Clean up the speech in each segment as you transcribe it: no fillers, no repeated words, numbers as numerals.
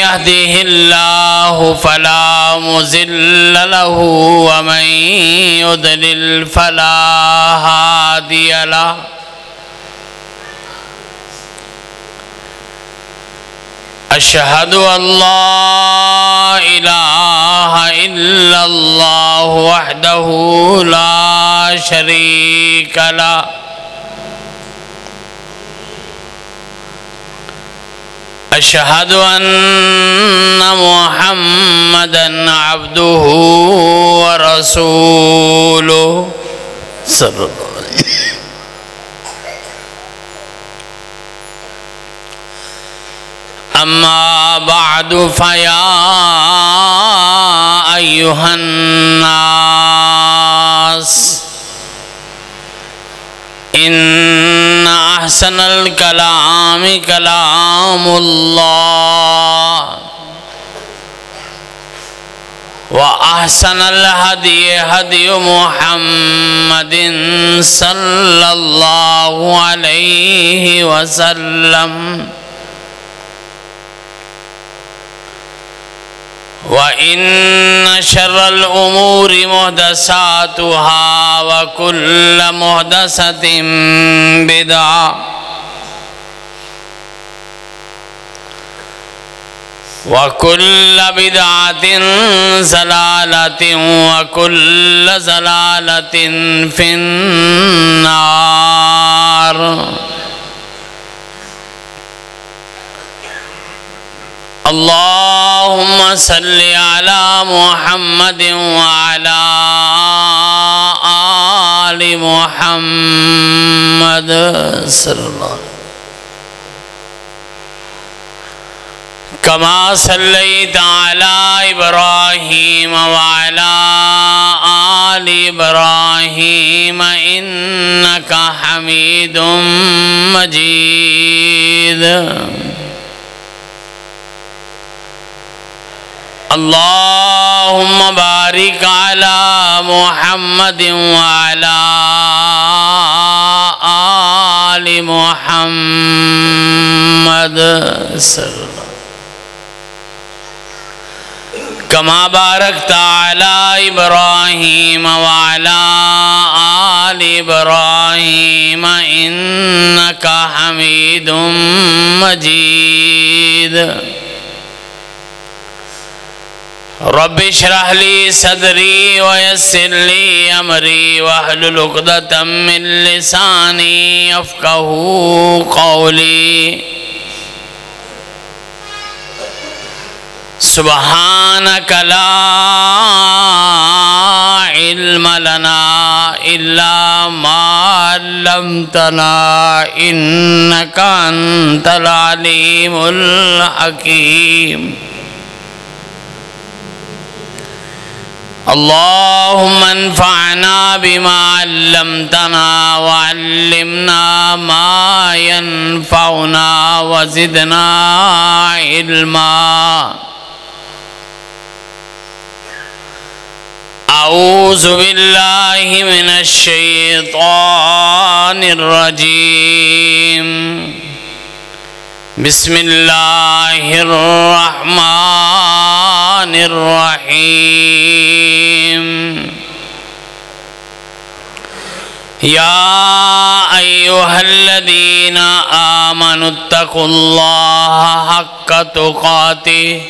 يهده الله فلا مضل له ومن يضلل فلا هادي له أشهد أن لا إله إلا الله وحده لا شريك له أشهد أن محمدًا عبده ورسوله صلى الله عليه وسلم أما بعد فيا أيها الناس إن أحسن الكلام كلام الله وأحسن الهدي هدي محمد صلى الله عليه وسلم وإن شر الأمور محدثاتها وكل محدثة بدعة وكل بدعة ضلالة وكل ضلالة في النار اللهم صل على محمد وعلى آل محمد صلى الله عليه وسلم كما صليت على إبراهيم وعلى آل إبراهيم إنك حميد مجيد اللهم بارك على محمد وعلى آل محمد صلى الله عليه وسلم كما باركت على إبراهيم وعلى آل إبراهيم إنك حميد مجيد رب اشرح لي صدري ويسر لي أمري واحلل عقدة من لساني يفقهوا قولي سبحانك لا علم لنا إلا ما علمتنا إنك أنت العليم الحكيم اللهم انفعنا بما علمتنا وعلمنا ما ينفعنا وزدنا علما أعوذ بالله من الشيطان الرجيم بسم الله الرحمن الرحيم يا أيها الذين آمنوا اتقوا الله حق تقاته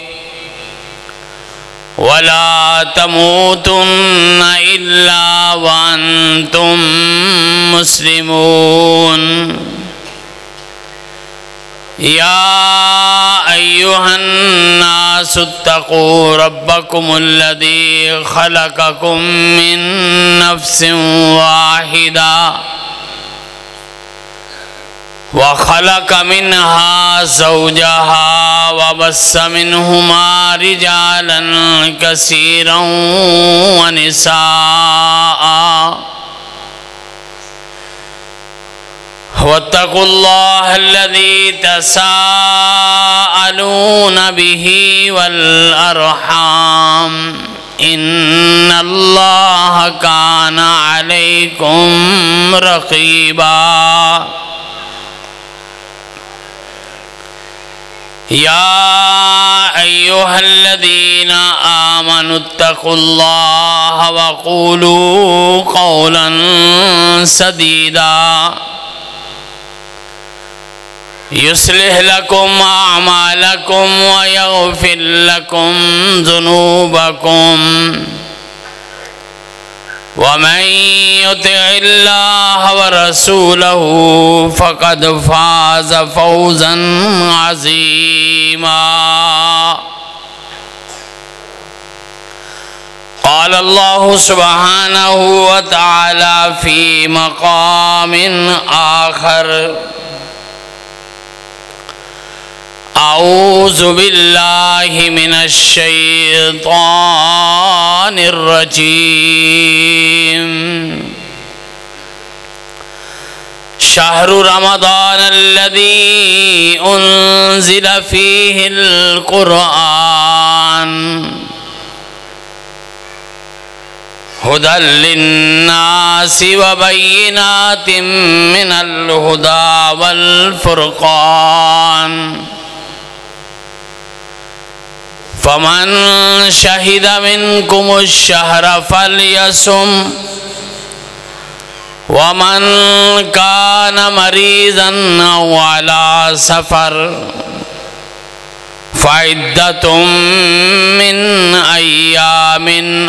ولا تموتن إلا وأنتم مسلمون يا أيها الناس اتقوا ربكم الذي خلقكم من نفس واحدة وخلق منها زوجها وبث منهما رجالا كثيرا ونساء واتقوا الله الذي تساءلون به والأرحام إن الله كان عليكم رقيبا يا واتقوا الله وقولوا قولا سديدا يصلح لكم أعمالكم ويغفر لكم ذنوبكم ومن يطع الله ورسوله فقد فاز فوزا عظيما. قال الله سبحانه وتعالى في مقام آخر: أعوذ بالله من الشيطان الرجيم. شهر رمضان الذي أنزل فيه القرآن هدى للناس وبينات من الهدى والفرقان فمن شهد منكم الشهر فليصم ومن كان مريضا أو على سفر فعدة من أيام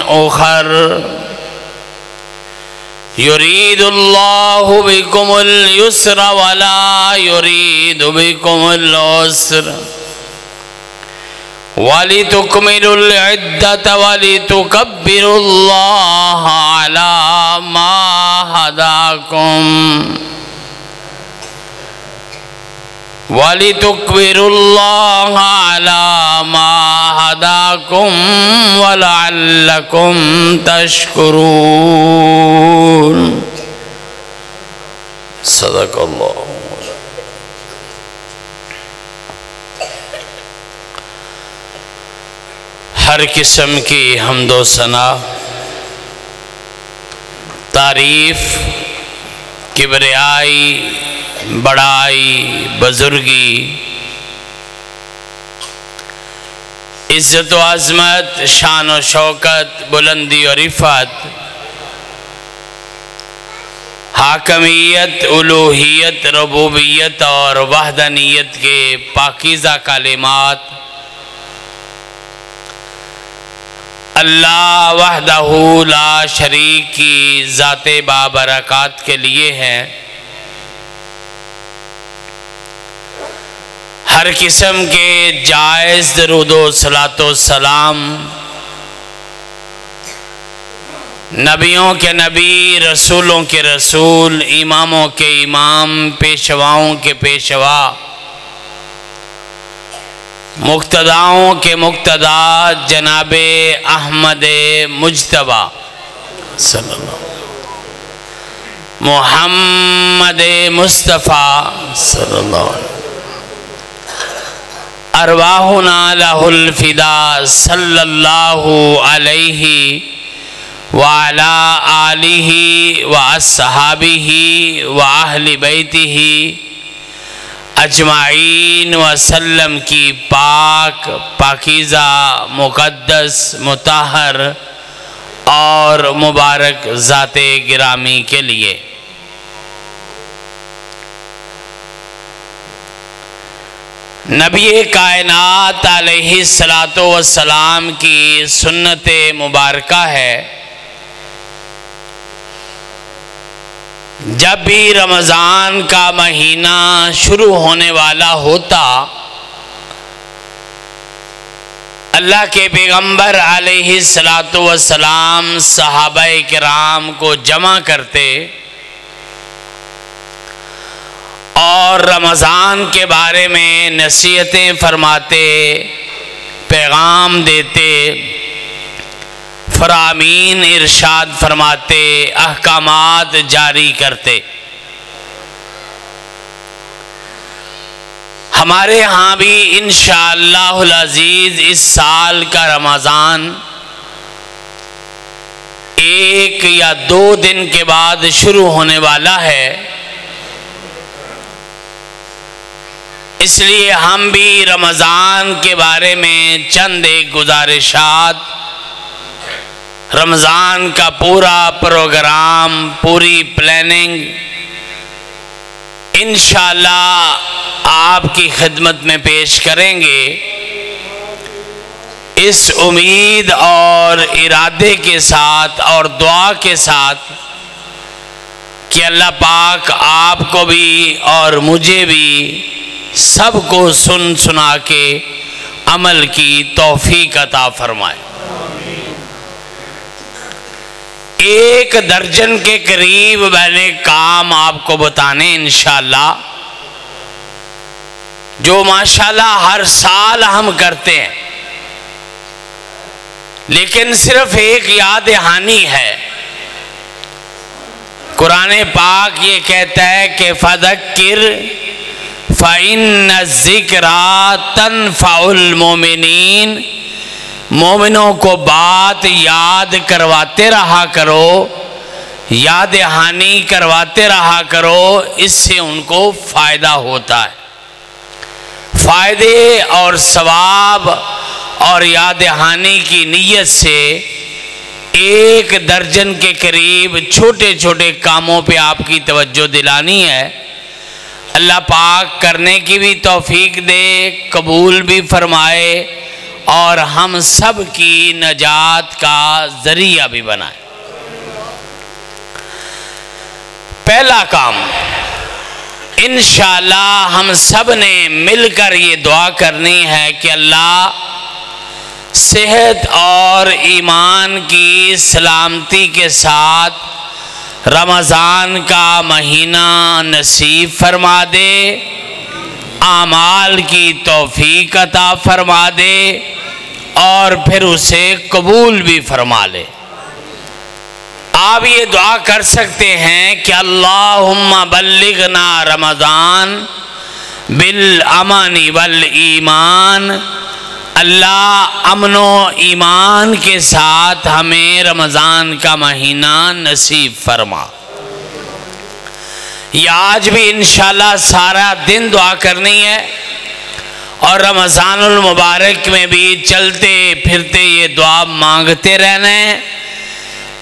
أخر يريد الله بكم اليسر ولا يريد بكم العسر وَلِتُكْمِلُوا الْعِدَّةَ وَلِتُكَبِّرُوا اللَّهَ عَلَى مَا هَدَاكُمْ وَلِتُكْبِرُوا اللَّهَ عَلَى مَا هَدَاكُمْ وَلَعَلَّكُمْ تَشْكُرُونَ. صدق اللہ. ہر قسم کی حمد و ثنا، تعریف، کبریائی، بڑائی، بزرگی، عزت و عظمت، شان و شوکت، بلندی و رفعت، حاکمیت، الوہیت، ربوبیت اور وحدانیت کے پاکیزہ کلمات اللہ وحدہ لا شریک کی ذات بابرکات کے لیے ہیں. ہر قسم کے جائز درود و صلاۃ و سلام نبیوں کے نبی، رسولوں کے رسول، اماموں کے امام، پیشواؤں کے پیشوا، مقتداؤں کے مقتدا جناب احمد مجتبیٰ صلی اللہ محمد مصطفیٰ صلی اللہ علیہ ارواحنا لہ الفدا صلی اللہ علیہ وعلا آلہ واصحابہ واہل بیتہ اجمعین وسلم کی پاک، پاکیزہ، مقدس، مطہر اور مبارک ذات گرامی کے لیے. نبی کائنات علیہ السلام کی سنت مبارکہ ہے جب بھی رمضان کا مہینہ شروع ہونے والا ہوتا اللہ کے پیغمبر علیہ السلام صحابہ کرام کو جمع کرتے اور رمضان کے بارے میں نصیحتیں فرماتے، پیغام دیتے، فرامین ارشاد فرماتے، احکامات جاری کرتے. ہمارے ہاں بھی انشاءاللہ العزیز اس سال کا رمضان 1 یا 2 دن کے بعد شروع ہونے والا ہے. اس لیے ہم بھی رمضان کے بارے میں چند ایک گزارشات رمضان کا پورا پروگرام، پوری پلاننگ انشاءاللہ آپ کی خدمت میں پیش کریں گے، اس امید اور ارادے کے ساتھ اور دعا کے ساتھ کہ اللہ پاک آپ کو بھی اور مجھے بھی سب کو سن سنا کے عمل کی توفیق عطا فرمائے۔ 1 درجن کے قریب میں نے کام آپ کو بتانے انشاءاللہ، جو ماشاءاللہ ہر سال ہم کرتے ہیں، لیکن صرف ایک یاد دہانی ہے۔ قرآن پاک یہ کہتا ہے کہ فَذَكِّرْ فَإِنَّ الذِّكْرَى تَنْفَعُ الْمُؤْمِنِينَ، مومنوں کو بات یاد کرواتے رہا کرو، یاد دہانی کرواتے رہا کرو، اس سے ان کو فائدہ ہوتا ہے۔ فائدے اور ثواب اور یاد دہانی کی نیت سے 1 درجن کے قریب چھوٹے چھوٹے کاموں پہ آپ کی توجہ دلانی ہے۔ اللہ پاک کرنے کی بھی توفیق دے، قبول بھی فرمائے اور ہم سب کی نجات کا ذریعہ بھی بنائے۔ پہلا کام، انشاءاللہ ہم سب نے مل کر یہ دعا کرنی ہے کہ اللہ صحت اور ایمان کی سلامتی کے ساتھ رمضان کا مہینہ نصیب فرما دے، اعمال کی توفیق عطا فرما دے اور پھر اسے قبول بھی فرما لے۔ آپ یہ دعا کر سکتے ہیں کہ اللہم بلغنا رمضان بالامن والایمان، اللہ امن و ایمان کے ساتھ ہمیں رمضان کا مہینہ نصیب فرما۔ یہ آج بھی انشاءاللہ سارا دن دعا کرنی ہے اور رمضان المبارک میں بھی چلتے پھرتے یہ دعا مانگتے رہنا ہے۔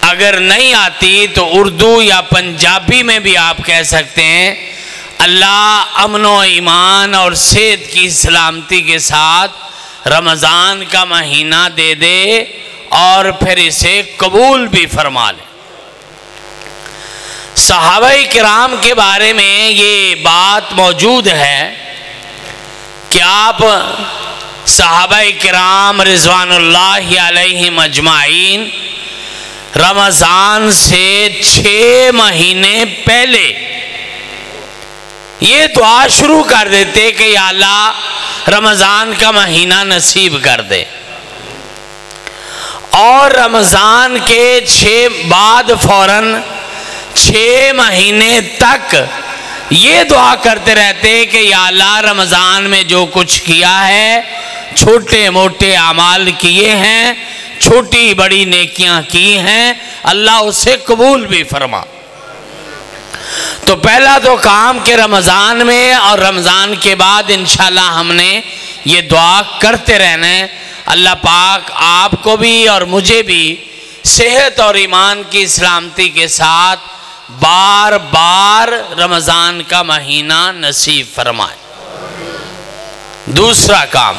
اگر نہیں آتی تو اردو یا پنجابی میں بھی آپ کہہ سکتے ہیں، اللہ امن و ایمان اور صحت کی سلامتی کے ساتھ رمضان کا مہینہ دے دے اور پھر اسے قبول بھی فرما لے۔ صحابہ کرام کے بارے میں یہ بات موجود ہے کہ آپ صحابہ کرام رضوان اللہ علیہم اجمعین رمضان سے 6 مہینے پہلے یہ دعا شروع کر دیتے کہ یا اللہ رمضان کا مہینہ نصیب کر دے، اور رمضان کے بعد فوراً 6 مہینے تک یہ دعا کرتے رہتے کہ یا اللہ رمضان میں جو کچھ کیا ہے، چھوٹے موٹے اعمال کیے ہیں، چھوٹی بڑی نیکیاں کی ہیں، اللہ اسے قبول بھی فرما۔ تو پہلا تو کام کہ رمضان میں اور رمضان کے بعد انشاءاللہ ہم نے یہ دعا کرتے رہنا ہے، اللہ پاک آپ کو بھی اور مجھے بھی صحت اور ایمان کی سلامتی کے ساتھ بار بار رمضان کا مہینہ نصیب فرمائے۔ دوسرا کام،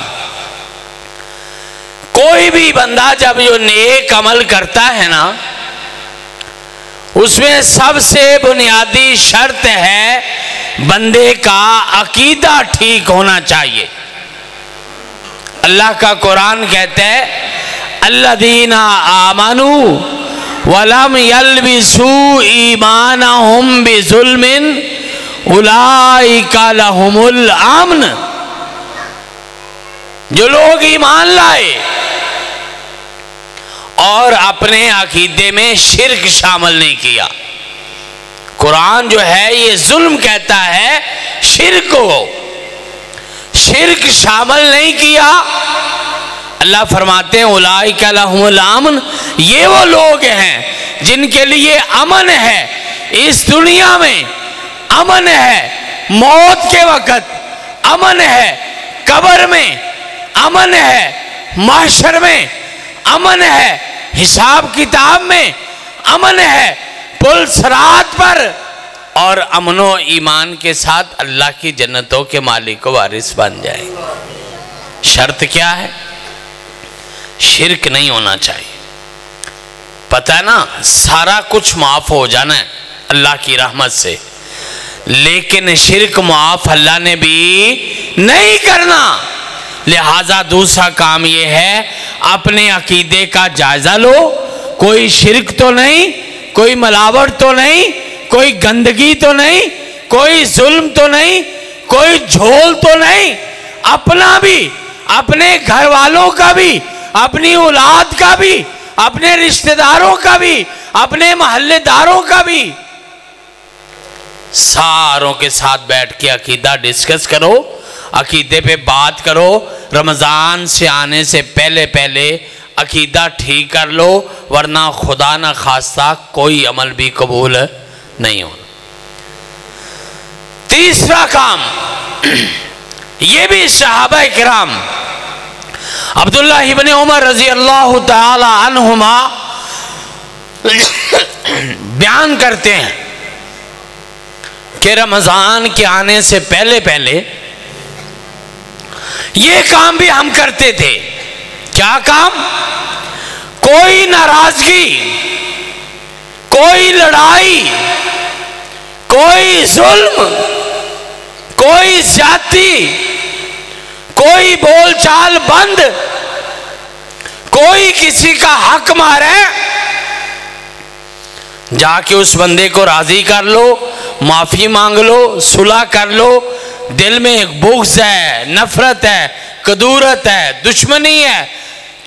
کوئی بھی بندہ جب یہ نیک عمل کرتا ہے نا، اس میں سب سے بنیادی شرط ہے بندے کا عقیدہ ٹھیک ہونا چاہیے۔ اللہ کا قرآن کہتا ہے الذین آمنوا ولم یلبسوا ایمانہم بظلم اولئک لہم الامن، جو لوگ ایمان لائے اور اپنے عقیدے میں شرک شامل نہیں کیا۔ قرآن جو ہے یہ ظلم کہتا ہے شرک کو، شرک شامل نہیں کیا۔ اللہ فرماتے ہیں اولئک لہم الامن، یہ وہ لوگ ہیں جن کے لیے امن ہے، اس دنیا میں امن ہے، موت کے وقت امن ہے، قبر میں امن ہے، محشر میں امن ہے، حساب کتاب میں امن ہے، پل صراط پر، اور امن و ایمان کے ساتھ اللہ کی جنتوں کے مالک و وارث بن جائے۔ شرط کیا ہے؟ شرک نہیں ہونا چاہیے۔ پتہ ہے نا، سارا کچھ معاف ہو جانا ہے اللہ کی رحمت سے، لیکن شرک معاف اللہ نے بھی نہیں کرنا۔ لہٰذا دوسرا کام یہ ہے، اپنے عقیدے کا جائزہ لو، کوئی شرک تو نہیں، کوئی ملاوٹ تو نہیں، کوئی گندگی تو نہیں، کوئی ظلم تو نہیں، کوئی جھول تو نہیں، اپنا بھی، اپنے گھر والوں کا بھی، اپنی اولاد کا بھی، اپنے رشتہ داروں کا بھی، اپنے محلے داروں کا بھی، ساروں کے ساتھ بیٹھ کے عقیدہ ڈسکس کرو، عقیدے پہ بات کرو۔ رمضان سے آنے سے پہلے پہلے عقیدہ ٹھیک کر لو، ورنہ خدا نہ خواستہ کوئی عمل بھی قبول نہیں ہونا۔ تیسرا کام، یہ بھی صحابہ کرام عبداللہ ابن عمر رضی اللہ تعالی عنہما بیان کرتے ہیں کہ رمضان کے آنے سے پہلے پہلے یہ کام بھی ہم کرتے تھے۔ کیا کام؟ کوئی ناراضگی، کوئی لڑائی، کوئی ظلم، کوئی زیادتی، کوئی بول چال بند، کوئی کسی کا حق مارے، جا کے اس بندے کو راضی کر لو، معافی مانگ لو، صلح کر لو۔ دل میں ایک بغض ہے، نفرت ہے، کدورت ہے، دشمنی ہے،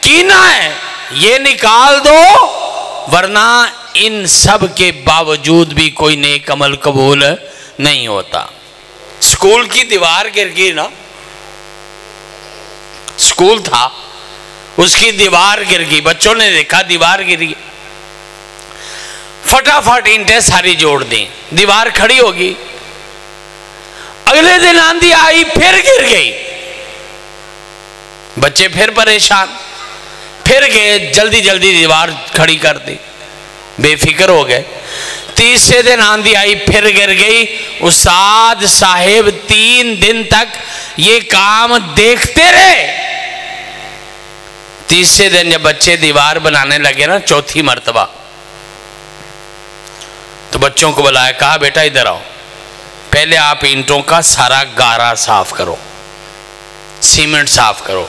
کینہ ہے، یہ نکال دو، ورنہ ان سب کے باوجود بھی کوئی نیک عمل قبول نہیں ہوتا۔ سکول کی دیوار گر گئی نا، سکول تھا، اس کی دیوار گر گئی، بچوں نے دیکھا دیوار گر گئی، فٹافٹ اینٹیں ساری جوڑ دیں، دیوار کھڑی ہوگی۔ اگلے دن آندھی آئی، پھر گر گئی، بچے پھر پریشان، پھر گئے، جلدی جلدی دیوار کھڑی کر دی، بے فکر ہو گئے۔ تیسرے دن آندھی آئی، پھر گر گئی۔ استاد صاحب 3 دن تک یہ کام دیکھتے رہے۔ تیسرے دن جب بچے دیوار بنانے لگے نا، چوتھی مرتبہ، تو بچوں کو بلایا، کہا بیٹا ادھر آؤ، پہلے آپ اینٹوں کا سارا گارا صاف کرو، سیمنٹ صاف کرو،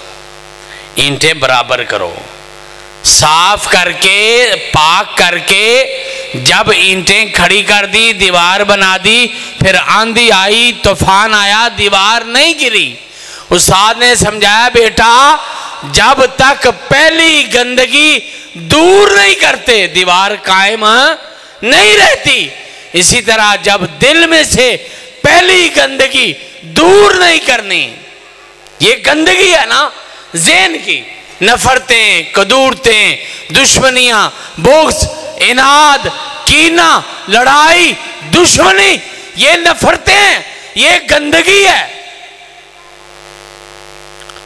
اینٹیں برابر کرو، صاف کر کے پاک کر کے جب اینٹیں کھڑی کر دی، دیوار بنا دی، پھر آندھی آئی، طوفان آیا، دیوار نہیں گری۔ استاد نے سمجھایا، بیٹا جب تک پہلی گندگی دور نہیں کرتے دیوار قائم نہیں رہتی۔ اسی طرح جب دل میں سے پہلی گندگی دور نہیں کرنی، یہ گندگی ہے نا ذہن کی، نفرتیں، کدورتیں، دشمنیاں، بغض، اناد، کینہ، لڑائی، دشمنی، یہ نفرتیں، یہ گندگی ہے۔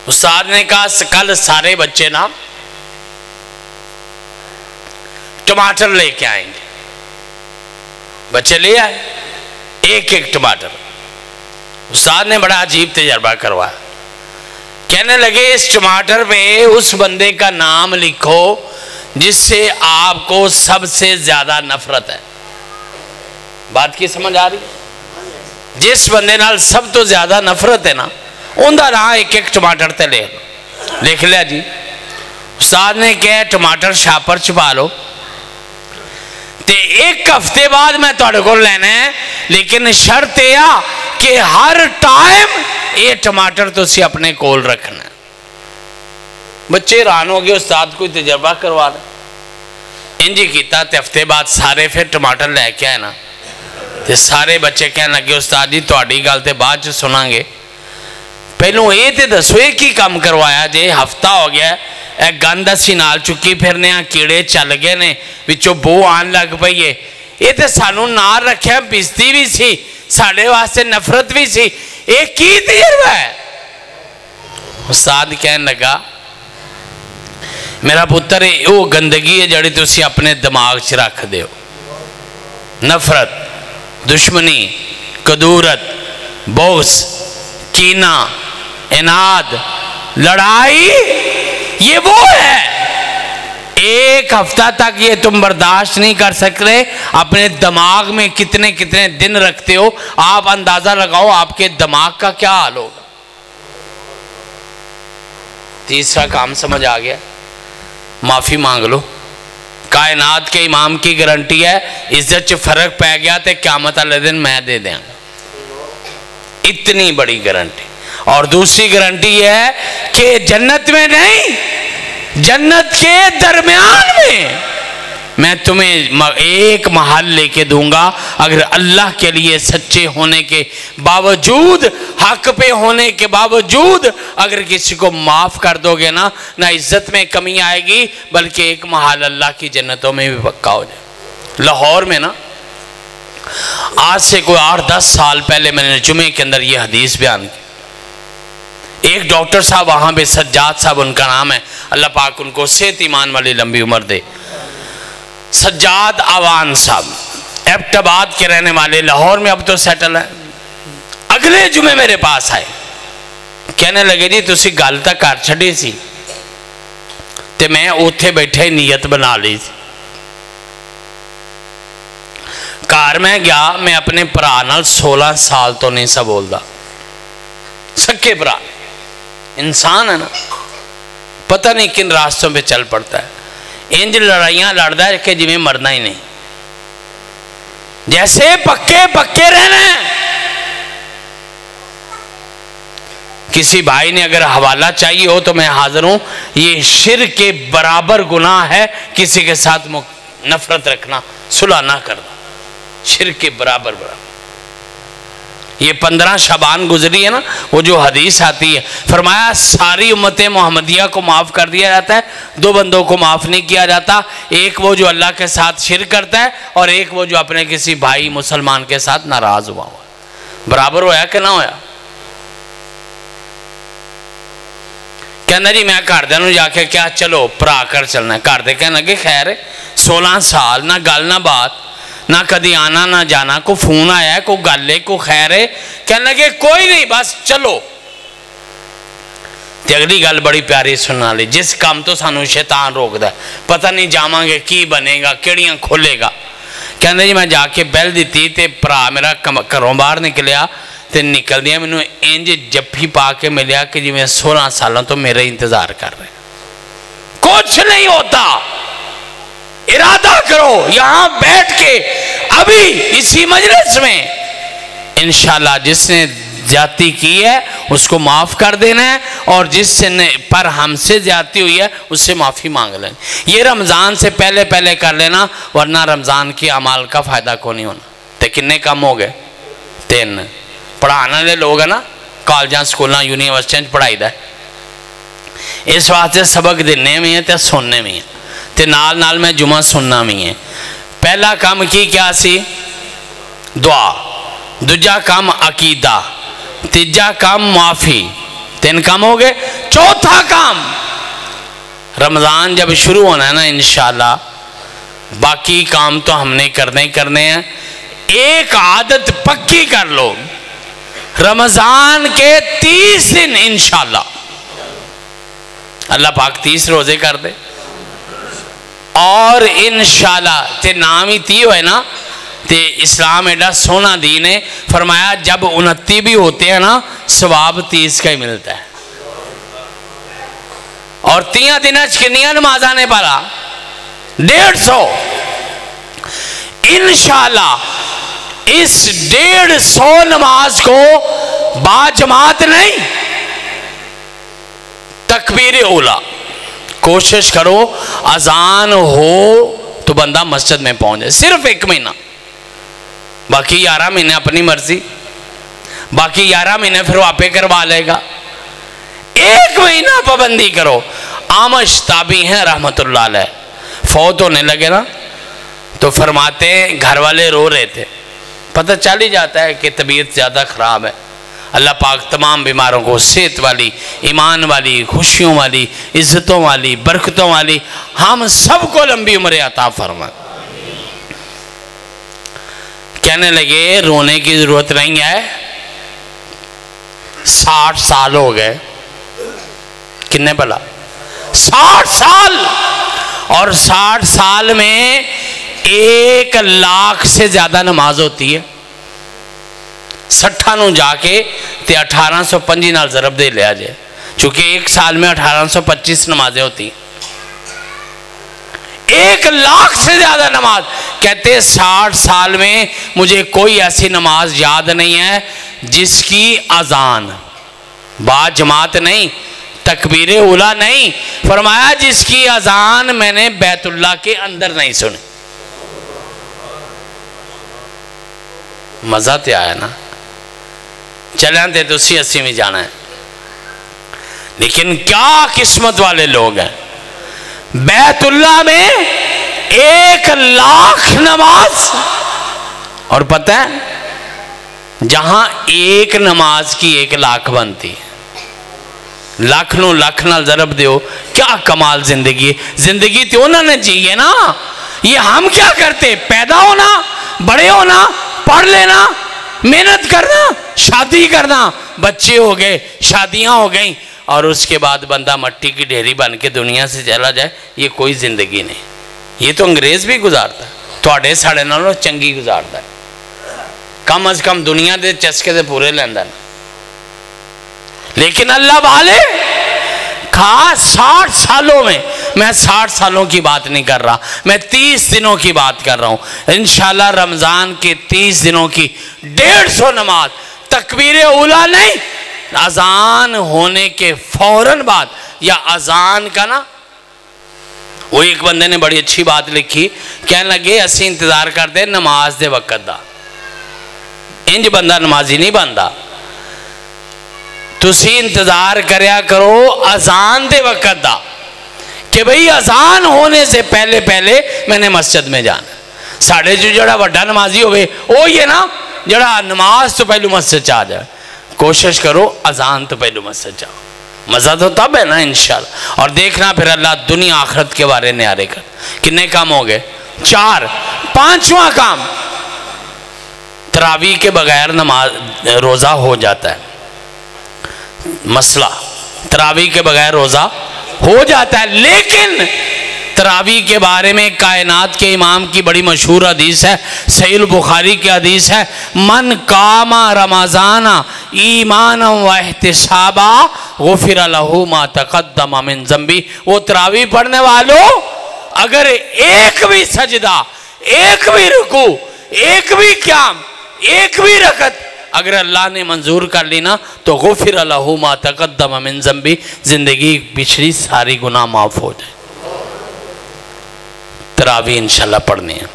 استاد نے کہا کل سارے بچے نا ٹماٹر لے کے آئیں گے۔ بچے لے آئے ایک ایک ٹماٹر۔ استاد نے بڑا عجیب تجربہ کروایا، کہنے لگے اس ٹماٹر پہ اس بندے کا نام لکھو جس سے آپ کو سب سے زیادہ نفرت ہے۔ بات کی سمجھ آ رہی؟ جس بندے نال سب تو زیادہ نفرت ہے نا، ان دا نام ایک ایک ٹماٹر تے لکھ لیا جی۔ استاد نے کہا ٹماٹر شاپر چھپا لو تے 1 ہفتے بعد میں تھوڑے کو لینا ہے، لیکن شرط یہ کہ ہر ٹائم یہ ٹماٹر تو اسی اپنے کول رکھنا ہے۔ بچے حیران ہو گئے، استاد کوئی تجربہ کروا رہے، انجی کیتا تے ہفتے بعد سارے پھر ٹماٹر لے کے آئے نا، تے سارے بچے کہنے لگے استاد جی تہاڈی گل تے بعد چ سناں گے، پہلوں یہ تے دسو یہ کی کام کروایا جے؟ ہفتہ ہو گیا اے گند اسی نال چکی پھرنے ہاں، کیڑے چل گئے نے، وچوں بو آن لگ پئی ہے، یہ تے سانوں نال رکھیا بزتی بھی سی، ساڈے واسطے نفرت بھی سی، یہ کی تجربہ ہے؟ استاد کہنے لگا میرا پتر وہ گندگی ہے جڑی تسی اپنے دماغ چ رکھ دیو. نفرت، دشمنی، کدورت، بغض، کینہ، عناد، لڑائی، یہ وہ ہے. ایک ہفتہ تک یہ تم برداشت نہیں کر سکتے. اپنے دماغ میں کتنے کتنے دن رکھتے ہو. آپ اندازہ لگاؤ آپ کے دماغ کا کیا حال ہوگا. تیسرا کام سمجھ آ گیا؟ معافی مانگ لو. کائنات کے امام کی گارنٹی ہے عزت چ فرق پہ گیا تے قیامت والے دن میں دے دیں. اتنی بڑی گارنٹی. اور دوسری گارنٹی یہ ہے کہ جنت میں نہیں، جنت کے درمیان میں تمہیں ایک محل لے کے دوں گا. اگر اللہ کے لیے سچے ہونے کے باوجود، حق پہ ہونے کے باوجود اگر کسی کو معاف کر دو گے نا، نہ عزت میں کمی آئے گی بلکہ ایک محل اللہ کی جنتوں میں بھی پکا ہو جائے. لاہور میں نا آج سے کوئی 8-10 سال پہلے میں نے جمعے کے اندر یہ حدیث بیان کی. ایک ڈاکٹر صاحب وہاں پہ، سجاد صاحب ان کا نام ہے، اللہ پاک ان کو صحت ایمان والی لمبی عمر دے. سجاد آوان صاحب ایبٹ آباد کے رہنے والے، لاہور میں اب تو سیٹل ہے. اگلے جمعے میرے پاس آئے، کہنے لگے جی تسی گل تک کر چھڑی سی تے میں اوتھے بیٹھے نیت بنا لی تھی. کار میں گیا، میں اپنے پرا نال 16 سال تو نہیں سا بولدا. سکے برا انسان ہے نا، پتہ نہیں کن راستوں پہ چل پڑتا ہے. انج لڑائیاں لڑتا ہے کہ جی میں مرنا ہی نہیں. جیسے پکے پکے رہنا ہے. کسی بھائی نے اگر حوالہ چاہیے ہو تو میں حاضر ہوں. یہ شرک کے برابر گناہ ہے کسی کے ساتھ نفرت رکھنا، صلح نہ کرنا. شرک کے برابر. یہ 15 شعبان گزری ہے نا، وہ جو حدیث آتی ہے، فرمایا ساری امت محمدیہ کو معاف کر دیا جاتا ہے. 2 بندوں کو معاف نہیں کیا جاتا. ایک وہ جو اللہ کے ساتھ شرک کرتا ہے، اور ایک وہ جو اپنے کسی بھائی مسلمان کے ساتھ ناراض ہوا. برابر ہویا کہ نہ ہویا؟ کہنا جی میں گھر دے نوں جا کے کیا چلو پرا کر چلنا ہے. گھر دے کہنا کہ خیر 16 سال نہ گل نہ بات، نہ کدی آنا نہ جانا. کو فون آیا ہے، کو گل ہے، کو خیر ہے. کہنے لگے کوئی نہیں بس چلو. تے اگلی گل بڑی پیاری سننا لی، جس کام تو سانو شیطان روک دا ہے، پتہ نہیں جاواں گے کی بنے گا، کیڑیاں کھولے گا. کہنے جی میں جا کے بیل دیتی تے پرا میرا گھروں باہر نکلیا تے نکل دیا مینوں انج جفی پا کے ملیا کہ جی میں 16 سالوں تو میرا انتظار کر رہے. کچھ نہیں ہوتا. ارادہ کرو یہاں بیٹھ کے ابھی اسی مجلس میں انشاءاللہ جس نے زیادتی کی ہے اس کو معاف کر دینا ہے، اور جس سے پر ہم سے زیادتی ہوئی ہے اس سے معافی مانگ لینا. یہ رمضان سے پہلے پہلے کر لینا، ورنہ رمضان کی اعمال کا فائدہ کو نہیں ہونا. تو کتنے کم ہو گئے؟ 3. پڑھانے والے لوگ ہیں نا، کالجاں سکولاں یونیورسٹیاں پڑھائی دا ہے. اس واسطے سبق دینے میں ہے تے سننے میں ہے تے نال نال میں جمعہ سننا بھی ہے. پہلا کام کی کیا سی؟ دعا. دوجا کام عقیدہ. تیجا کام معافی. 3 کام ہو گئے. چوتھا کام رمضان جب شروع ہونا ہے نا انشاءاللہ، باقی کام تو ہم نے کرنے ہیں. ایک عادت پکی کر لو، رمضان کے 30 دن انشاءاللہ اللہ پاک 30 روزے کر دے، اور انشاءاللہ تے نام ہی 30 ہوئے نا. تے اسلام ایڈا سونا دین ہے، فرمایا جب 29 بھی ہوتے ہیں نا ثواب 30 کا ہی ملتا ہے. اور 3 دن کنیاں نمازاں نے پڑھا 150. انشاءاللہ اس 150 نماز کو با جماعت نہیں، تکبیر اولا کوشش کرو اذان ہو تو بندہ مسجد میں پہنچ جائے. صرف 1 مہینہ، باقی 11 مہینے اپنی مرضی، باقی 11 مہینے پھر وہ آپے کروا لے گا. 1 مہینہ پابندی کرو. آمش تابعی ہیں رحمت اللہ علیہ، فوت ہونے لگے نا تو فرماتے ہیں گھر والے رو رہے تھے، پتہ چل ہی جاتا ہے کہ طبیعت زیادہ خراب ہے. اللہ پاک تمام بیماروں کو صحت والی، ایمان والی، خوشیوں والی، عزتوں والی، برکتوں والی، ہم سب کو لمبی عمر عطا فرمائے۔ کہنے لگے رونے کی ضرورت نہیں ہے، 60 سال ہو گئے، کتنے بلا 60 سال، اور 60 سال میں 1 لاکھ سے زیادہ نماز ہوتی ہے۔ 60 نو جا کے تے 1825 نال ضرب دے لیا جائے، چونکہ 1 سال میں 1825 نمازیں ہوتی ہیں۔ 1 لاکھ سے زیادہ نماز، کہتے 60 سال میں مجھے کوئی ایسی نماز یاد نہیں ہے جس کی اذان با جماعت نہیں، تکبیر اولیٰ نہیں، فرمایا جس کی اذان میں نے بیت اللہ کے اندر نہیں سنی۔ مزہ تے آیا نا، چلیں تے تو 80 میں جانا ہے، لیکن کیا قسمت والے لوگ ہیں، بیت اللہ میں 1 لاکھ نماز، اور پتہ ہے جہاں 1 نماز کی 1 لاکھ بنتی ہے، لاکھ نو لاکھ نال ضرب دیو، کیا کمال زندگی ہے۔ زندگی تو انہوں نے جی ہے نا، یہ ہم کیا کرتے، پیدا ہونا، بڑے ہونا، پڑھ لینا، محنت کرنا، شادی کرنا، بچے ہو گئے، شادیاں ہو گئیں، اور اس کے بعد بندہ مٹی کی ڈھیری بن کے دنیا سے چلا جائے، یہ کوئی زندگی نہیں۔ یہ تو انگریز بھی گزارتا ہے، تھوڑے ساڑھے نالوں چنگی گزارتا ہے، کم از کم دنیا دے چسکے دے پورے لیندہ نا۔ لیکن اللہ والے کہا 60 سالوں میں 60 سالوں کی بات نہیں کر رہا، میں 30 دنوں کی بات کر رہا ہوں۔ انشاءاللہ رمضان کے 30 دنوں کی 150 نماز، تکبیر اولیٰ نہیں، اذان ہونے کے فوراً بعد، یا اذان کا نا، وہ ایک بندے نے بڑی اچھی بات لکھی، کہنے لگے اسی انتظار کرتے نماز دے وقت دا، انج بندہ نمازی نہیں بندہ، تسی انتظار کریا کرو اذان دے وقت دا، کہ بھئی اذان ہونے سے پہلے میں نے مسجد میں جانا۔ ساڑھے جو جڑا وڈا نمازی ہوئے وہ یہ نا جڑا نماز تو پہلو مسجد چاہ جائے، کوشش کرو اذان تو پہلو مسجد جاؤ، مزہ تو تب ہے نا انشاءاللہ۔ اور دیکھنا پھر اللہ دنیا آخرت کے بارے نیارے کر۔ کتنے کام ہو گئے؟ 4۔ 5واں کام، تراویح کے بغیر نماز روزہ ہو جاتا ہے، مسئلہ تراویح کے بغیر روزہ ہو جاتا ہے، لیکن تراویح کے بارے میں کائنات کے امام کی بڑی مشہور حدیث ہے، صحیح البخاری کی حدیث ہے، من قام رمضان ایمانا و احتسابا غفر لہ ما تقدم من ذنبہ۔ وہ تراویح پڑھنے والوں اگر ایک بھی سجدہ، ایک بھی رکوع، ایک بھی قیام، ایک بھی رکعت اگر اللہ نے منظور کر لینا تو غفر لہ ما تقدم من ذنبہ، زندگی پچھلی ساری گناہ معاف ہو جائے۔ تراویح انشاءاللہ پڑھنے ہیں،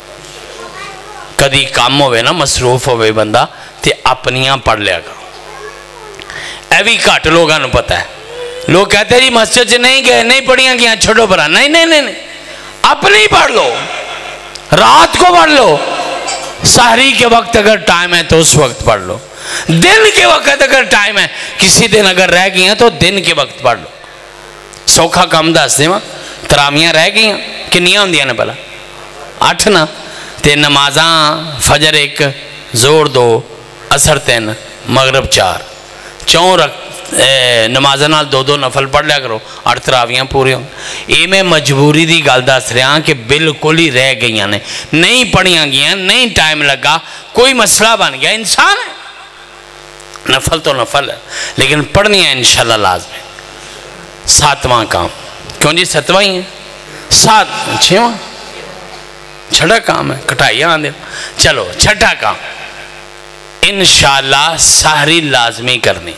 کدی کام ہوئے نا مصروف ہوئے بندہ تے اپنیاں پڑھ لیا گا۔ اے بھی کٹ لوگاں نو پتہ ہے، لوگ کہتے ہیں جی مسجد سے نہیں گئے، نہیں پڑھیاں گیا، چھوڑو پرا، نہیں، اپنی پڑھ لو، رات کو پڑھ لو، سحری کے وقت اگر ٹائم ہے تو اس وقت پڑھ لو، دن کے وقت اگر ٹائم ہے، کسی دن اگر رہ گئی ہیں تو دن کے وقت پڑھ لو۔ سوکھا کم دس دے تراویاں رہ گئی ہیں، کنیاں ہوندیاں نے پہلا 8 نا، تے نمازاں فجر 1، زور 2، عصر 3، مغرب 4، 4 نمازاں نال 2 نفل پڑھ لیا کرو، 8 تراویاں پورے ہوں۔ یہ میں مجبوری دی گل دس رہا کہ بالکل ہی رہ گئی نے، نہیں پڑھیاں گیا، نہیں ٹائم لگا، کوئی مسئلہ بن گیا، انسان ہے، نفل تو نفل ہے لیکن پڑھنی ہے انشاءاللہ لازم ہے۔ 7واں کام، کیوں جی 7واں ہی ہے، 7 6واں چھٹا کام ہے، کٹائیاں آن دے۔ چلو 6ٹھا کام، انشاءاللہ سحری لازمی کرنی۔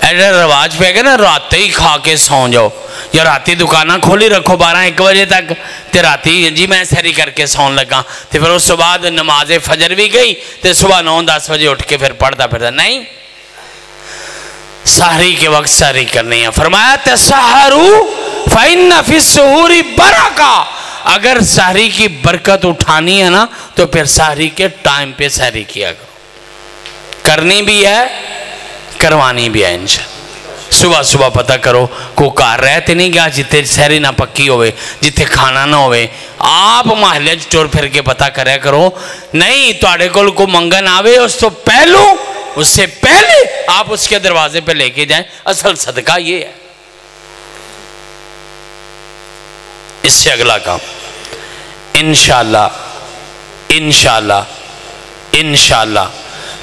ایڈا رواج پہ گئے نا راتے ہی کھا کے سون جاؤ، یا راتی دکانہ کھولی رکھو 12-1 بجے تک، تے راتی جی میں سحری کر کے سون لگا، تے پھر اس بعد نماز فجر بھی گئی، تے صبح 9-10 بجے اٹھ کے پھر پڑھتا پھرتا نہیں، سحری کے وقت سحری کرنی ہے۔ فرمایا تسحروا فإن فی السحور برکہ، اگر سحری کی برکت اٹھانی ہے نا تو پھر سحری کے ٹائم پہ سحری کیا کرو، کرنی بھی ہے کروانی بھی ہے انشاءاللہ۔ صبح صبح پتہ کرو کو کار رہتے نہیں گیا جتے سہری نہ پکی ہوئے جتے کھانا نہ ہوئے آپ محلے چور پھر کے پتہ کرے کرو نہیں توڑے کو منگن آوے اس تو پہلو اس سے پہلے آپ اس کے دروازے پہ لے کے جائیں اصل صدقہ یہ ہے۔ اس سے اگلا کام انشاءاللہ انشاءاللہ انشاءاللہ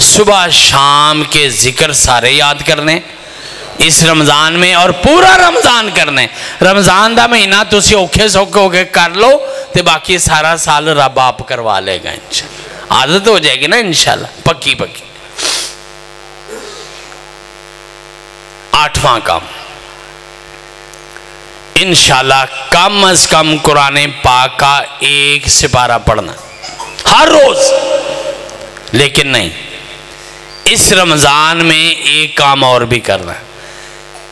صبح شام کے ذکر سارے یاد کرنے اس رمضان میں اور پورا رمضان کرنے۔ رمضان دا مہینہ تسی اوکھے سوکھے ہو کے کر لو تے باقی سارا سال رب آپ کروا لے گا انشاءاللہ، عادت ہو جائے گی نا انشاءاللہ پکی پکی۔ 8واں کام انشاءاللہ کم از کم قرآن پاک کا 1 سپارہ پڑھنا ہر روز۔ لیکن نہیں، اس رمضان میں ایک کام اور بھی کرنا ہے،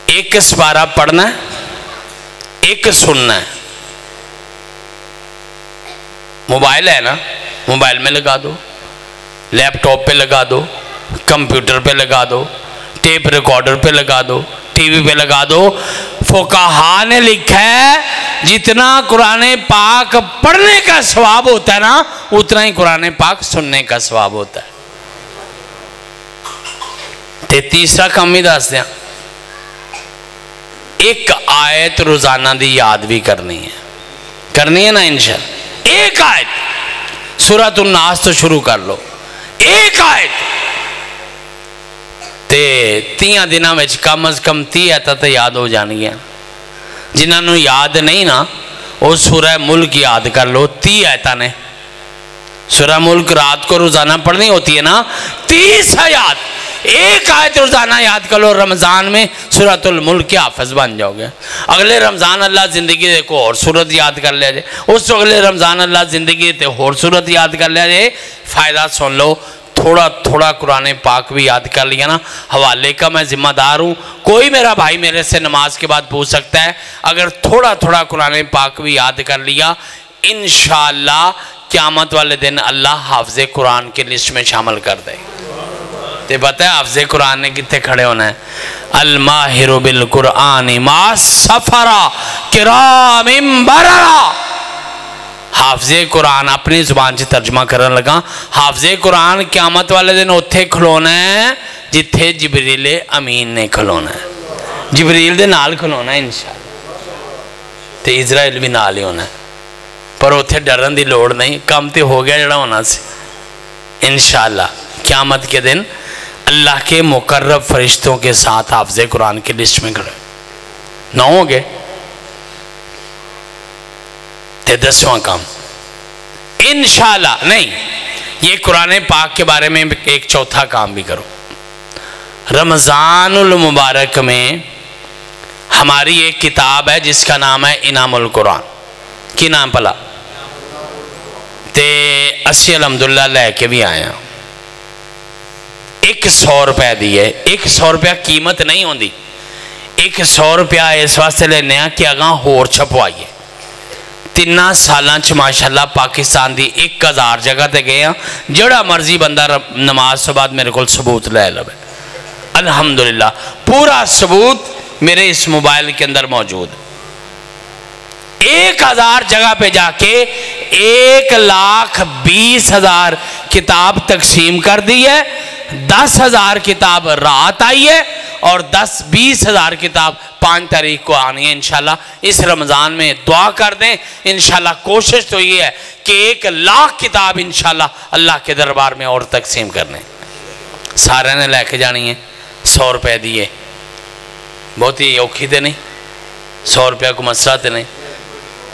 1 سپارہ پڑھنا ہے، 1 سننا ہے۔ موبائل ہے نا، موبائل میں لگا دو، لیپ ٹاپ پہ لگا دو، کمپیوٹر پہ لگا دو، ٹیپ ریکارڈر پہ لگا دو، ٹی وی پہ لگا دو۔ فقہا نے لکھا ہے جتنا قرآن پاک پڑھنے کا ثواب ہوتا ہے نا اتنا ہی قرآن پاک سننے کا ثواب ہوتا ہے۔ تے تیسرا کام بھی دس دیا، 1 آیت روزانہ دی یاد بھی کرنی ہے نا انشاءاللہ۔ 1 آیت سورۃ الناس تو شروع کر لو، 1 آیت تے 3 دنوں میں کم از کم 30 آیتیں تے یاد ہو جانی ہیں۔ جنہاں نو یاد نہیں نا وہ سورہ ملک یاد کر لو، 30 آیتیں نے۔ سورہ ملک رات کو روزانہ پڑھنی ہوتی ہے نا، 30 آیات، 1 آیت روزانہ یاد کر لو، رمضان میں سورۃ الملک کے حافظ بن جاؤ گے۔ اگلے رمضان اللہ زندگی دے کو اور سورت یاد کر لیا جائے، اس اگلے رمضان اللہ زندگی دے اور سورت یاد کر لیا جائے۔ فائدہ سن لو، تھوڑا تھوڑا قرآن پاک بھی یاد کر لیا نا، حوالے کا میں ذمہ دار ہوں، کوئی میرا بھائی میرے سے نماز کے بعد پوچھ سکتا ہے، اگر تھوڑا تھوڑا قرآن پاک بھی یاد کر لیا انشاءاللہ قیامت والے دن اللہ حافظ قرآن کے لسٹ میں شامل کر دے۔ تے پتہ ہے حافظ قرآن نے کتنے کھڑے ہونا ہے؟ الماہر بالقرآن ما سفرا کرام بررا۔ حافظ قرآن اپنی زبان سے ترجمہ کرنے لگا، حافظ قرآن قیامت والے دن اتھے کھلونا ہے جتھے جبریل امین نے کھلونا ہے، جبریل دے نال کھلونا ہے انشاءاللہ، تے اسرائیل بھی نال ہی ہونا ہے، پر اتھے ڈرن دی لوڑ نہیں، کام تے ہو گیا جڑا ہونا سے انشاءاللہ۔ قیامت کے دن اللہ کے مقرب فرشتوں کے ساتھ حافظ قرآن کی لسٹ میں کھڑے 9 ہو گئے۔ 10واں کام انشاءاللہ نہیں، یہ قرآن پاک کے بارے میں ایک چوتھا کام بھی کرو۔ رمضان المبارک میں ہماری ایک کتاب ہے جس کا نام ہے انعام القرآن، کی نام پلا تے اسی الحمدللہ لے کے بھی آیا، 100 روپے دی ہے۔ 100 روپیہ قیمت نہیں ہوندی، 100 روپیہ اس واسطے لینے ہیں کہ اگاں ہور چھپوائیے۔ 3 سالاں چھ ماشاءاللہ پاکستان دی 1000 جگہ تے گئے ہیں، جڑا مرضی بندہ نماز سے بعد میرے کو ثبوت لے لو، الحمدللہ پورا ثبوت میرے اس موبائل کے اندر موجود ہے۔ 1000 جگہ پہ جا کے 1,20,000 کتاب تقسیم کر دی ہے، 10,000 کتاب رات آئی ہے اور 10-20,000 کتاب 5 تاریخ کو آنی ہے انشاءاللہ۔ اس رمضان میں دعا کر دیں انشاءاللہ، کوشش تو یہ ہے کہ 1,00,000 کتاب انشاءاللہ اللہ کے دربار میں اور تقسیم کرنے، سارے نے لے کے جانی ہے۔ 100 روپے دیئے بہت ہی اوکھی تے نہیں، 100 روپے کو مسئلہ تے نہیں،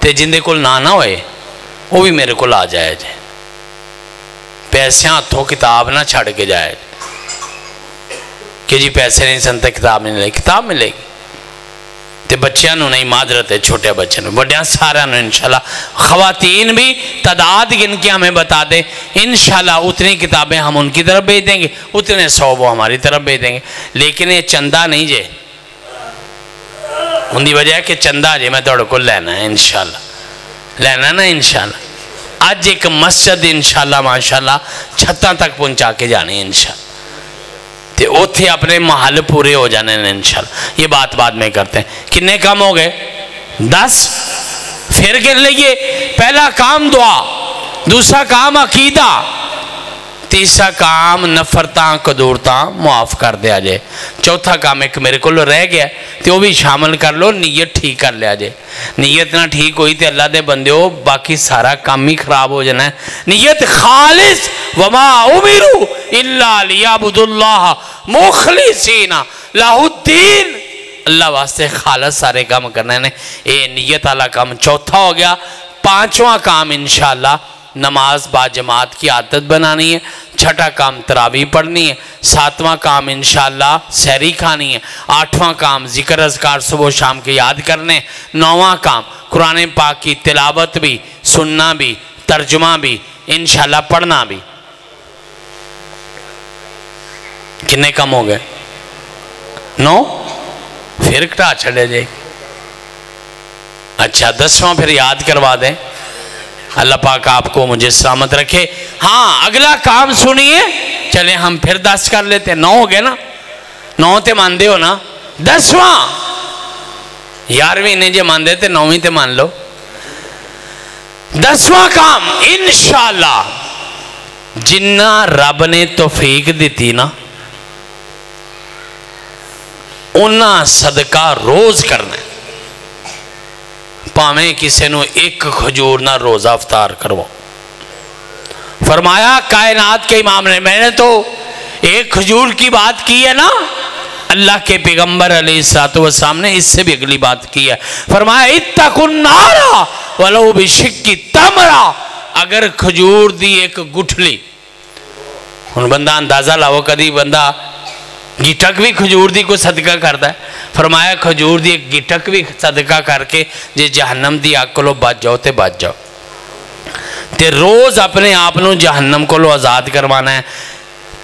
تے جندے کل نہ ہوئے وہ بھی میرے کو آ جائے جائے، پیسے ہاتھوں کتاب نہ چھڑ کے جائے کہ جی پیسے نہیں سنتے کتاب نہیں لے، کتاب ملے گی۔ تے بچیاں نو نہیں، معذرت ہے چھوٹے بچے نو، بڑیاں سارا نو انشاءاللہ، خواتین بھی تعداد گن کے ہمیں بتا دیں انشاءاللہ، اتنی کتابیں ہم ان کی طرف بھیج دیں گے، اتنے 100 وہ ہماری طرف بھیج دیں گے۔ لیکن یہ چندہ نہیں جے، ان دی وجہ ہے کہ چندہ جے میں توڑ کو لینا ہے انشاءاللہ، لینا نا انشاءاللہ۔ آج ایک مسجد انشاءاللہ ماشاءاللہ چھتاں تک پہنچا کے جانے انشاءاللہ، تے تے اوتھے اپنے محل پورے ہو جانے ہیں انشاءاللہ. یہ بات بعد میں کرتے ہیں. کتنے کام ہو گئے؟ 10. پھر کر لئیے پہلا کام دعا، دوسرا کام عقیدہ، تیسرا کام نفرتاں قدورتاں معاف کر دیا جائے، چوتھا کام ایک میرے کو رہ گیا تو وہ بھی شامل کر لو، نیت ٹھیک کر لیا جائے. نیت نہ ٹھیک ہوئی تو اللہ دے بندے ہو باقی سارا کام ہی خراب ہو جانا ہے. نیت خالص، وما امروا الا لیعبدوا اللہ مخلصین لہ الدین، اللہ واسطے خالص سارے کام کرنا ہے. اے نیت والا کام چوتھا ہو گیا. پانچواں کام انشاءاللہ نماز با جماعت کی عادت بنانی ہے. چھٹا کام تراویح پڑھنی ہے. ساتواں کام انشاءاللہ سحری کھانی ہے. آٹھواں کام ذکر اذکار صبح و شام کے یاد کرنے. نوواں کام قرآن پاک کی تلاوت بھی، سننا بھی، ترجمہ بھی، انشاءاللہ پڑھنا بھی. کتنے کم ہو گئے؟ 9. پھر کٹا چھڑے جائے. اچھا 10واں پھر یاد کروا دیں. اللہ پاک آپ کو مجھے سلامت رکھے. ہاں اگلا کام سنیے. چلیں ہم پھر 10 کر لیتے ہیں. 9 ہو گئے نا؟ 9 تے مان دے ہو نا؟ 10واں 11ویں نے جو مان دے تے 9ویں تے مان لو. 10واں کام انشاءاللہ جنہ رب نے توفیق دیتی نا انہاں صدقہ روز کرنا ہے. پاویں کسے نو ایک کھجور نہ روزہ افطار کرو. فرمایا کائنات کے امام نے، میں نے تو ایک کھجور کی بات کی ہے نا، اللہ کے پیغمبر علیہ السلام نے اس سے بھی اگلی بات کی ہے. فرمایا اتقوا النار ولو بشق تمرہ، اگر کھجور دی ایک گٹھلی، ان بندہ اندازہ لاؤ کدی بندہ گٹک بھی کھجور دی کو صدقہ کرتا ہے. فرمایا کھجور دی ایک گٹک بھی صدقہ کر کے جے جہنم دی آگ کو بچ جاؤ تے بچ جاؤ. تے روز اپنے آپ نو جہنم کو آزاد کروانا ہے.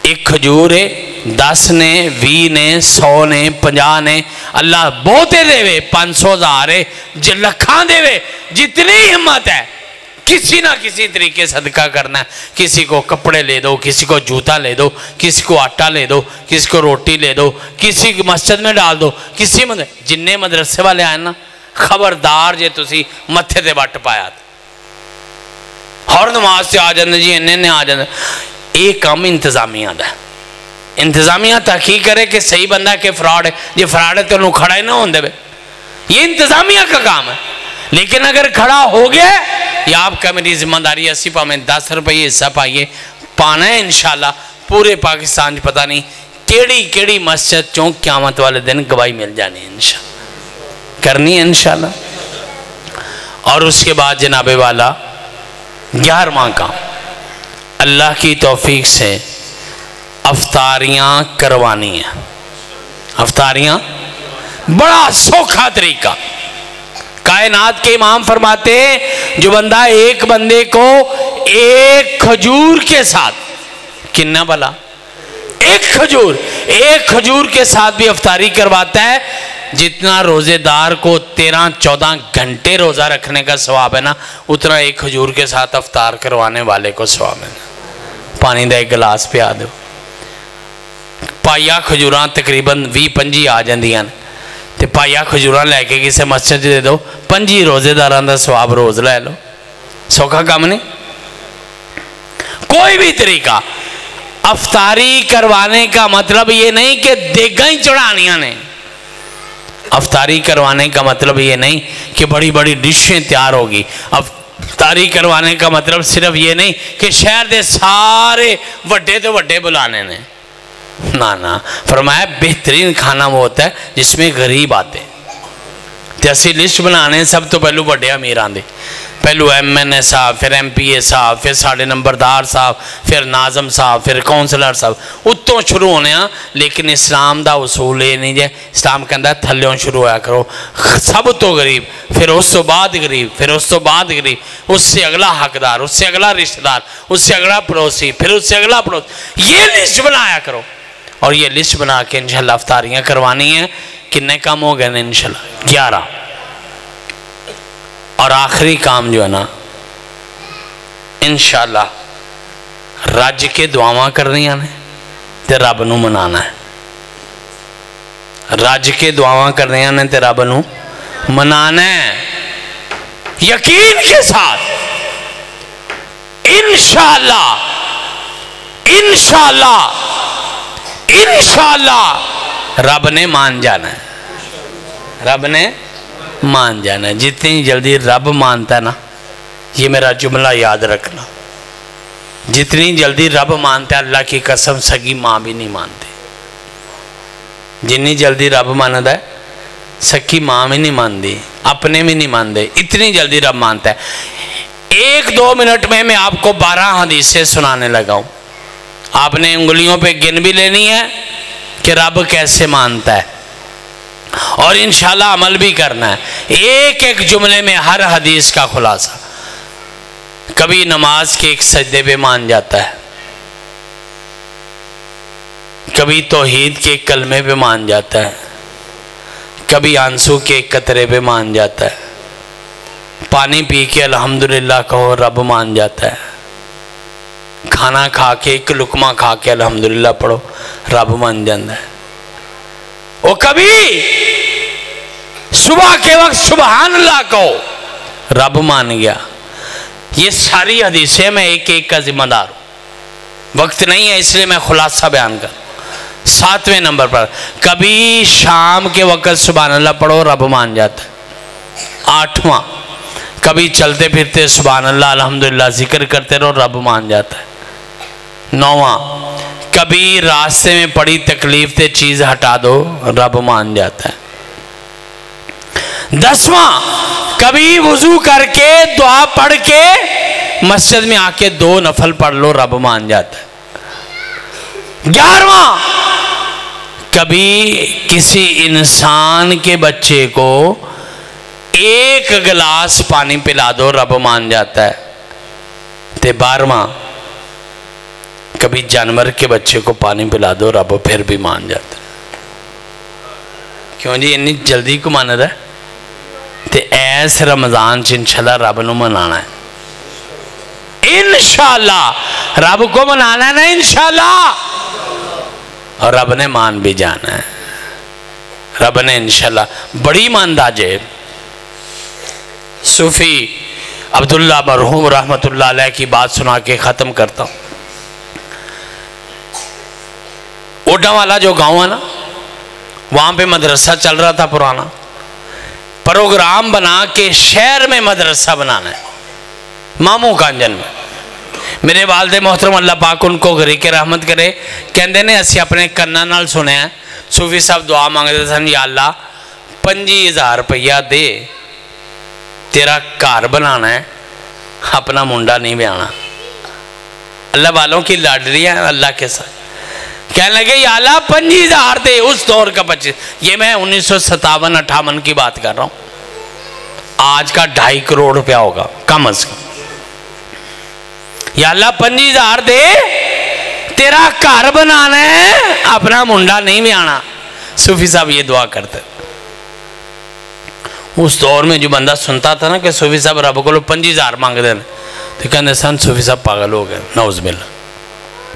ایک کھجور ہے 10 نے 20 نے 100 نے 50 نے، اللہ بہتے دے وے 500 1000 ہے لکھاں دے وے، جتنی ہمت ہے کسی نہ کسی طریقے صدقہ کرنا ہے. کسی کو کپڑے لے دو، کسی کو جوتا لے دو، کسی کو آٹا لے دو، کسی کو روٹی لے دو، کسی کو مسجد میں ڈال دو. کسی جننے مدرسے والے آئے نا خبردار جے تسی متھے تے بٹ پایا اور نماز سے آ جاندے جی انہیں آ جاندے. ایک کام انتظامیہ دا ہے. انتظامیہ تحقیق کرے کہ صحیح بندہ کہ فراڈ ہے. جی فراڈ ہے تو انہوں کھڑا ہی نہ ہوندے بے، یہ انتظامیہ کا کام ہے. لیکن اگر کھڑا ہو گیا یا آپ کا میری ذمہ داری ہے 80 میں 10 روپے حصہ پائیے پانا ہے انشاءاللہ. پورے پاکستان پتہ نہیں کیڑی مسجد چونک قیامت والے دن گواہی مل جانی ہے انشاءاللہ، کرنی ہے انشاءاللہ. اور اس کے بعد جناب والا 11واں کام اللہ کی توفیق سے افطاریاں کروانی ہیں. افطاریاں بڑا سوکھا طریقہ. کائنات کے امام فرماتے ہیں جو بندہ ایک بندے کو ایک کھجور کے ساتھ، کنا بلا ایک کھجور کے ساتھ بھی افطاری کرواتا ہے، جتنا روزے دار کو 13-14 گھنٹے روزہ رکھنے کا ثواب ہے نا، اتنا ایک کھجور کے ساتھ افطار کروانے والے کو ثواب ہے. پانی دا ایک گلاس پیا دو. پائیا کھجوراں تقریباً 20-25 آ جاندیاں تے پائیا کھجوراں لے کے کسے مسجد دے دو، 5 روزے داراں دا ثواب روز لے لو. سوکھا کام نہیں. کوئی بھی طریقہ افطاری کروانے کا مطلب یہ نہیں کہ دیگاں ہی چڑھانیاں نے. افطاری کروانے کا مطلب یہ نہیں کہ بڑی بڑی ڈشیں تیار ہوگی. افطاری کروانے کا مطلب صرف یہ نہیں کہ شہر دے سارے وڈے تو وڈے بلانے نے. نا فرمایا بہترین کھانا وہ ہوتا ہے جس میں غریب آتے. جیسی لسٹ بنانے سب تو پہلو بڑے امیر آندے، پہلو MNA صاحب، پھر MPA صاحب، پھر ساڑھے نمبردار صاحب، پھر ناظم صاحب، پھر کونسلر صاحب، اتوں شروع ہونے ہیں. لیکن اسلام دا اصول یہ نہیں جائے. اسلام کہندا ہے تھلیوں شروع ہوا کرو، سب تو غریب، پھر اس تو بعد غریب، پھر اس تو بعد غریب، اس سے اگلا حقدار، اس سے اگلا رشتہ دار، اس سے اگلا پڑوسی، پھر اس سے اگلا پڑوسی. یہ لسٹ بنایا کرو اور یہ لسٹ بنا کے انشاءاللہ افطاریاں کروانی ہیں. کتنے کام ہو گئے نا انشاءاللہ؟ 11. اور آخری کام جو ہے نا انشاءاللہ رج کے دعاواں کرنیاں نے تے رب نو منانا ہے. رج کے دعاواں کرنے نے تے رب نو منانا ہے یقین کے ساتھ. انشاءاللہ انشاءاللہ انشاءاللہ رب نے مان جانا ہے. رب نے مان جانا ہے. جتنی جلدی رب مانتا ہے نا, یہ میرا جملہ یاد رکھنا, جتنی جلدی رب مانتا ہے اللہ کی قسم سگی ماں بھی نہیں مانتے. جتنی جلدی رب مانتا ہے سکی ماں بھی نہیں مانتی, اپنے بھی نہیں مانتے, اتنی جلدی رب مانتا ہے. 1-2 منٹ میں آپ کو 12 حدیثیں سنانے لگا ہوں. آپ نے انگلیوں پہ گن بھی لینی ہے کہ رب کیسے مانتا ہے, اور انشاءاللہ عمل بھی کرنا ہے. ایک ایک جملے میں ہر حدیث کا خلاصہ. کبھی نماز کے ایک سجدے پہ مان جاتا ہے, کبھی توحید کے ایک کلمے پہ مان جاتا ہے, کبھی آنسو کے ایک قطرے پہ مان جاتا ہے, پانی پی کے الحمدللہ کہو رب مان جاتا ہے, کھانا کھا کے ایک لقمہ کھا کے الحمدللہ پڑھو رب مان جاتا ہے. اور کبھی صبح کے وقت سبحان اللہ کہو رب مان گیا. یہ ساری حدیثیں میں ایک ایک کا ذمہ دار ہوں, وقت نہیں ہے اس لیے میں خلاصہ بیان کروں. 7ویں نمبر پر کبھی شام کے وقت سبحان اللہ پڑھو رب مان جاتا ہے. 8واں کبھی چلتے پھرتے سبحان اللہ الحمدللہ ذکر کرتے رہو رب مان جاتا ہے. 9واں کبھی راستے میں پڑی تکلیف تے چیز ہٹا دو رب مان جاتا ہے. 10واں کبھی وضو کر کے دعا پڑھ کے مسجد میں آ کے 2 نفل پڑھ لو رب مان جاتا ہے. 11واں کبھی کسی انسان کے بچے کو 1 گلاس پانی پلا دو رب مان جاتا ہے. 12واں کبھی جانور کے بچے کو پانی پلا دو رب پھر بھی مان جاتا ہے. کیوں جی اتنی جلدی کو مان رہا ہے؟ تے ایس رمضان انشاءاللہ رب نو منانا ہے. انشاءاللہ رب کو منانا ہے نا انشاءاللہ, اور رب نے مان بھی جانا ہے. رب نے انشاءاللہ بڑی مانداج ہے. صوفی عبداللہ مرحوم رحمت اللہ علیہ کی بات سنا کے ختم کرتا ہوں. اوڈا والا جو گاؤں ہے نا, وہاں پہ مدرسہ چل رہا تھا پرانا. پروگرام بنا کے شہر میں مدرسہ بنانا ہے, ماموں کانجن میں. میرے والد محترم اللہ پاک ان کو غریق رحمت کرے, کہندے نے اسی اپنے کناں نال سنے ہیں صوفی صاحب دعا مانگتے سن, یا اللہ 25,000 روپیہ دے, تیرا گھر بنانا ہے, اپنا منڈا نہیں بیانا. اللہ والوں کی لاڈلی ہے اللہ کے ساتھ. کہنے لگے یا اللہ 25,000 دے. اس دور کا 25, یہ میں 1957-58 کی بات کر رہا ہوں. آج کا 2.5 کروڑ روپیہ ہوگا کم از کم. یا اللہ 25,000 دے, تیرا گھر بنانا ہے, اپنا منڈا نہیں بیانا. صوفی صاحب یہ دعا کرتے. اس دور میں جو بندہ سنتا تھا نا کہ صوفی صاحب رب کو 25,000 مانگ دیں, تو کہنے سن صوفی صاحب پاگل ہو گئے, نعوذ باللہ.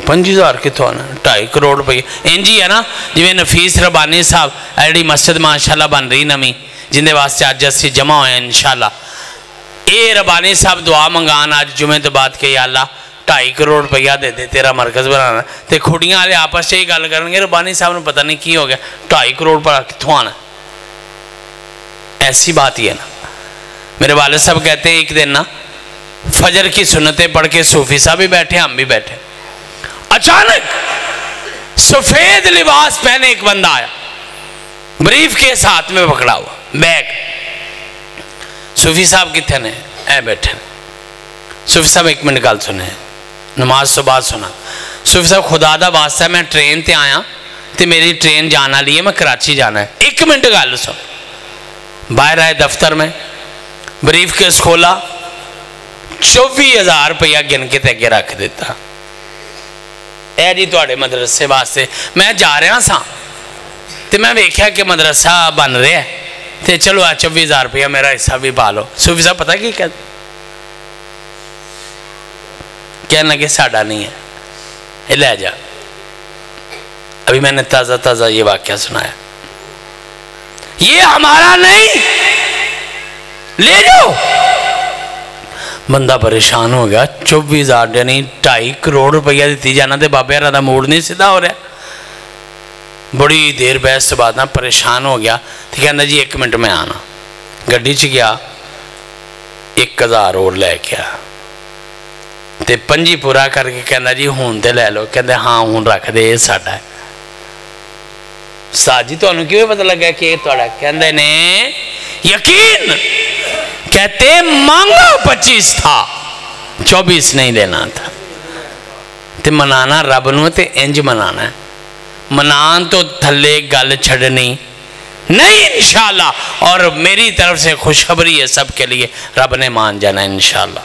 25,000 کتوں آنا, 2.5 کروڑ روپیہ. انجی ہے نا جی نفیس ربانی صاحب ایڈی مسجد ماشاءاللہ بن رہی نمی, جن دے واسطے آج جسی جمع ہوئے انشاءاللہ. اے ربانی صاحب دعا منگان آج جمعہ تو بات کہ یا اللہ 2.5 کروڑ روپیہ دے دے, تیرا مرکز بنانا. تے کھوڑیاں والے آپس سے ہی گل کریں گے ربانی صاحب نے پتہ نہیں کی ہو گیا, 2.5 کروڑ پر کتوں آنا. ایسی بات ہی ہے نا. میرے والد صاحب کہتے ہیں ایک دن نا فجر کی سنتیں پڑھ کے صوفی صاحب بھی بیٹھے, ہم بھی بیٹھے. اچانک سفید لباس پہنے ایک بندہ آیا, بریف کے ساتھ میں پکڑا ہوا بیگ. صوفی صاحب کتنے نے اے بیٹھے. صوفی صاحب 1 منٹ گل سنے, نماز تو بعد سنا. صوفی صاحب خدا دا واسطہ میں ٹرین تے آیا, تے میری ٹرین جانا لیے, میں کراچی جانا ہے. 1 منٹ گل سن. باہر آئے دفتر میں, بریف کیس کھولا, 24,000 روپیہ گن کے تے رکھ دیتا. اے جی تواڈے مدرسے واسطے میں جا رہا سا, تے میں ویکھیا کہ مدرسہ بن رہا ہے, تے چلو 24,000 روپیہ میرا حصہ بھی پا لو. صوفی صاحب پتہ کی کہنے لگے ساڈا نہیں ہے, یہ لے جا. ابھی میں نے تازہ یہ واقعہ سنایا. یہ ہمارا نہیں، لے جاؤ۔ بندہ پریشان ہو گیا، 24,000 یعنی 2.5 کروڑ روپیہ دیتی جانا تے بابے رہا موڑ نہیں سیدھا ہو رہا۔ بڑی دیر بحث سے بعد پریشان ہو گیا، تو کہنا جی 1 منٹ میں آنا۔ گڈی چ گیا، 1,000 اور لے گیا تے 5 پورا کر کے کہنا جی ہون تے لے لو، کہتے ہاں ہون رکھ دے، یہ ساڈا ہے۔ ساتھ جی تو انہوں کیوں پتہ لگا کہ یہ توڑا؟ کہتے نے یقین، کہتے مانگا 25 تھا، 24 نہیں دینا تھا۔ تے منانا رب نو تے انج منانا ہے، منان تو تھلے گل چھڑنی نہیں انشاءاللہ۔ اور میری طرف سے خوشخبری ہے سب کے لیے، رب نے مان جانا انشاءاللہ۔